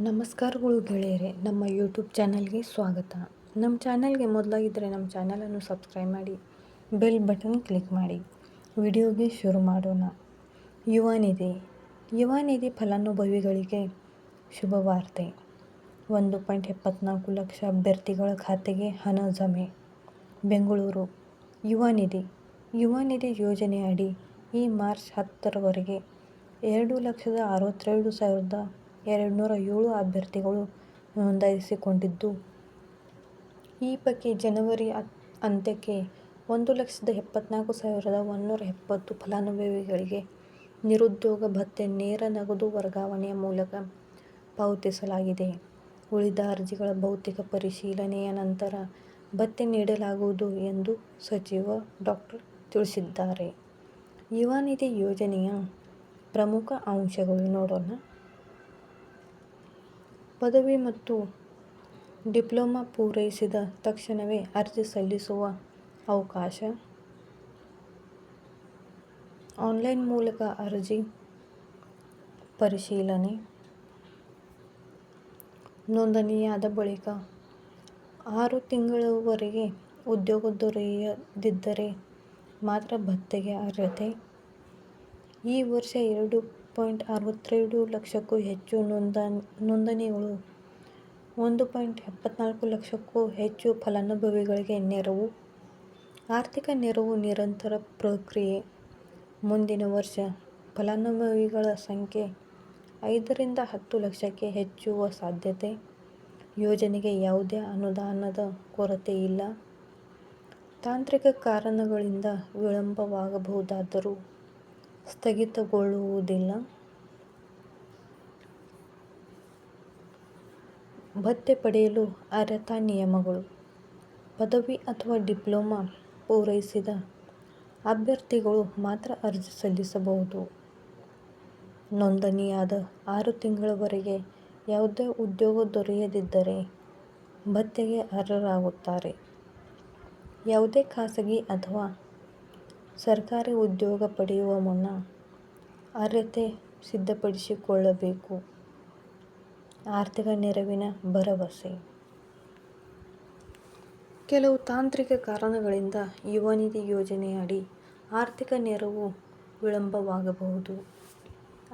ನಮಸ್ಕಾರಗಳು ಗೆಳೆಯರೆ, ನಮ್ಮ ಯೂಟ್ಯೂಬ್ ಚಾನಲ್ಗೆ ಸ್ವಾಗತ. ನಮ್ಮ ಚಾನಲ್ಗೆ ಮೊದಲಾಗಿದ್ದರೆ ನಮ್ಮ ಚಾನಲನ್ನು ಸಬ್ಸ್ಕ್ರೈಬ್ ಮಾಡಿ, ಬೆಲ್ ಬಟನ್ ಕ್ಲಿಕ್ ಮಾಡಿ. ವಿಡಿಯೋಗೆ ಶುರು ಮಾಡೋಣ. ಯುವ ನಿಧಿ ಫಲಾನುಭವಿಗಳಿಗೆ ಶುಭವಾರ್ತೆ. 1.74 ಲಕ್ಷ ಅಭ್ಯರ್ಥಿಗಳ ಖಾತೆಗೆ ಹಣ ಜಮೆ. ಬೆಂಗಳೂರು. ಯುವ ನಿಧಿ ಯೋಜನೆ ಅಡಿ ಈ ಮಾರ್ಚ್ 10ರವರೆಗೆ 2,62,207 ಅಭ್ಯರ್ಥಿಗಳು ನೋಂದಾಯಿಸಿಕೊಂಡಿದ್ದು, ಈ ಪೈಕಿ ಜನವರಿ ಅಂತ್ಯಕ್ಕೆ 1,74,170 ಫಲಾನುಭವಿಗಳಿಗೆ ನಿರುದ್ಯೋಗ ಭತ್ಯೆ ನೇರ ನಗದು ವರ್ಗಾವಣೆಯ ಮೂಲಕ ಪಾವತಿಸಲಾಗಿದೆ. ಉಳಿದ ಅರ್ಜಿಗಳ ಭೌತಿಕ ಪರಿಶೀಲನೆಯ ನಂತರ ಭತ್ಯೆ ನೀಡಲಾಗುವುದು ಎಂದು ಸಚಿವ ಡಾ. ತಿಳಿಸಿದ್ದಾರೆ. ಯುವ ನಿಧಿ ಯೋಜನೆಯ ಪ್ರಮುಖ ಅಂಶಗಳು ನೋಡೋಣ. ಪದವಿ ಮತ್ತು ಡಿಪ್ಲೊಮಾ ಪೂರೈಸಿದ ತಕ್ಷಣವೇ ಅರ್ಜಿ ಸಲ್ಲಿಸುವ ಅವಕಾಶ. ಆನ್ಲೈನ್ ಮೂಲಕ ಅರ್ಜಿ ಪರಿಶೀಲನೆ. ನೋಂದಣಿಯಾದ ಬಳಿಕ 6 ತಿಂಗಳವರೆಗೆ ಉದ್ಯೋಗ ದೊರೆಯದಿದ್ದರೆ ಮಾತ್ರ ಭತ್ಯೆಗೆ ಅರ್ಹತೆ. ಈ ವರ್ಷ 2.62 ಲಕ್ಷಕ್ಕೂ ಹೆಚ್ಚು ನೋಂದಣಿಗಳು. 1.74 ಲಕ್ಷಕ್ಕೂ ಹೆಚ್ಚು ಫಲಾನುಭವಿಗಳಿಗೆ ನೆರವು. ಆರ್ಥಿಕ ನೆರವು ನಿರಂತರ ಪ್ರಕ್ರಿಯೆ. ಮುಂದಿನ ವರ್ಷ ಫಲಾನುಭವಿಗಳ ಸಂಖ್ಯೆ 5ರಿಂದ 10 ಲಕ್ಷಕ್ಕೆ ಹೆಚ್ಚುವ ಸಾಧ್ಯತೆ. ಯೋಜನೆಗೆ ಯಾವುದೇ ಅನುದಾನದ ಕೊರತೆ ಇಲ್ಲ. ತಾಂತ್ರಿಕ ಕಾರಣಗಳಿಂದ ವಿಳಂಬವಾಗಬಹುದಾದರೂ ಸ್ಥಗಿತಗೊಳ್ಳುವುದಿಲ್ಲ. ಭತ್ಯೆ ಪಡೆಯಲು ಅರ್ಹತಾ ನಿಯಮಗಳು. ಪದವಿ ಅಥವಾ ಡಿಪ್ಲೊಮಾ ಪೂರೈಸಿದ ಅಭ್ಯರ್ಥಿಗಳು ಮಾತ್ರ ಅರ್ಜಿ ಸಲ್ಲಿಸಬಹುದು. ನೋಂದಣಿಯಾದ 6 ತಿಂಗಳವರೆಗೆ ಯಾವುದೇ ಉದ್ಯೋಗ ದೊರೆಯದಿದ್ದರೆ ಭತ್ಯೆಗೆ ಅರ್ಹರಾಗುತ್ತಾರೆ. ಯಾವುದೇ ಖಾಸಗಿ ಅಥವಾ ಸರ್ಕಾರಿ ಉದ್ಯೋಗ ಪಡೆಯುವ ಮುನ್ನ ಅರ್ಹತೆ ಸಿದ್ಧಪಡಿಸಿಕೊಳ್ಳಬೇಕು. ಆರ್ಥಿಕ ನೆರವಿನ ಭರವಸೆ. ಕೆಲವು ತಾಂತ್ರಿಕ ಕಾರಣಗಳಿಂದ ಯುವ ನಿಧಿ ಯೋಜನೆಯಡಿ ಆರ್ಥಿಕ ನೆರವು ವಿಳಂಬವಾಗಬಹುದು.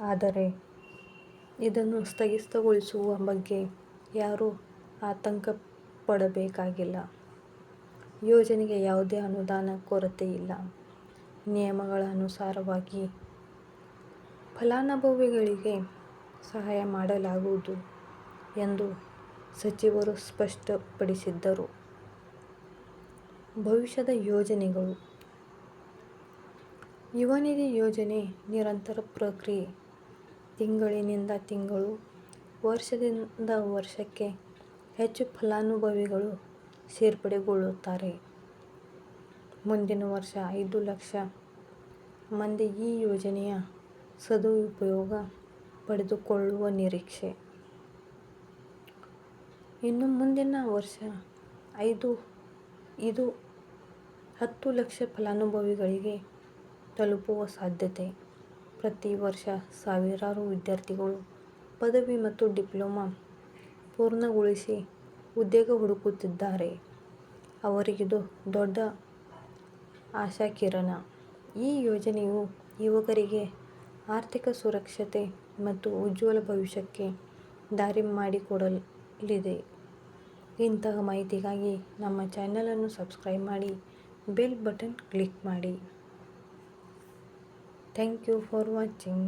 ಆದರೆ ಇದನ್ನು ಸ್ಥಗಿತಗೊಳಿಸುವ ಬಗ್ಗೆ ಯಾರೂ ಆತಂಕ ಪಡಬೇಕಾಗಿಲ್ಲ. ಯೋಜನೆಗೆ ಯಾವುದೇ ಅನುದಾನ ಕೊರತೆ ಇಲ್ಲ. ನಿಯಮಗಳ ಅನುಸಾರವಾಗಿ ಫಲಾನುಭವಿಗಳಿಗೆ ಸಹಾಯ ಮಾಡಲಾಗುವುದು ಎಂದು ಸಚಿವರು ಸ್ಪಷ್ಟಪಡಿಸಿದರು. ಭವಿಷ್ಯದ ಯೋಜನೆಗಳು. ಯುವ ನಿಧಿ ಯೋಜನೆ ನಿರಂತರ ಪ್ರಕ್ರಿಯೆ. ತಿಂಗಳಿನಿಂದ ತಿಂಗಳು, ವರ್ಷದಿಂದ ವರ್ಷಕ್ಕೆ ಹೆಚ್ಚು ಫಲಾನುಭವಿಗಳು ಸೇರ್ಪಡೆಗೊಳ್ಳುತ್ತಾರೆ. ಮುಂದಿನ ವರ್ಷ 5 ಲಕ್ಷ ಮಂದಿ ಈ ಯೋಜನೆಯ ಸದುಪಯೋಗ ಪಡೆದುಕೊಳ್ಳುವ ನಿರೀಕ್ಷೆ. ಇನ್ನು ಮುಂದಿನ ವರ್ಷ ಇದು 10 ಲಕ್ಷ ಫಲಾನುಭವಿಗಳಿಗೆ ತಲುಪುವ ಸಾಧ್ಯತೆ. ಪ್ರತಿ ವರ್ಷ ಸಾವಿರಾರು ವಿದ್ಯಾರ್ಥಿಗಳು ಪದವಿ ಮತ್ತು ಡಿಪ್ಲೊಮಾ ಪೂರ್ಣಗೊಳಿಸಿ ಉದ್ಯೋಗ ಹುಡುಕುತ್ತಿದ್ದಾರೆ. ಅವರಿಗಿದು ದೊಡ್ಡ ಆಶಾಕಿರಣ. ಈ ಯೋಜನೆಯು ಯುವಕರಿಗೆ ಆರ್ಥಿಕ ಸುರಕ್ಷತೆ ಮತ್ತು ಉಜ್ವಲ ಭವಿಷ್ಯಕ್ಕೆ ದಾರಿ ಮಾಡಿಕೊಡಲಿದೆ. ಇಂತಹ ಮಾಹಿತಿಗಾಗಿ ನಮ್ಮ ಚಾನಲನ್ನು ಸಬ್ಸ್ಕ್ರೈಬ್ ಮಾಡಿ, ಬೆಲ್ ಬಟನ್ ಕ್ಲಿಕ್ ಮಾಡಿ. Thank you for watching.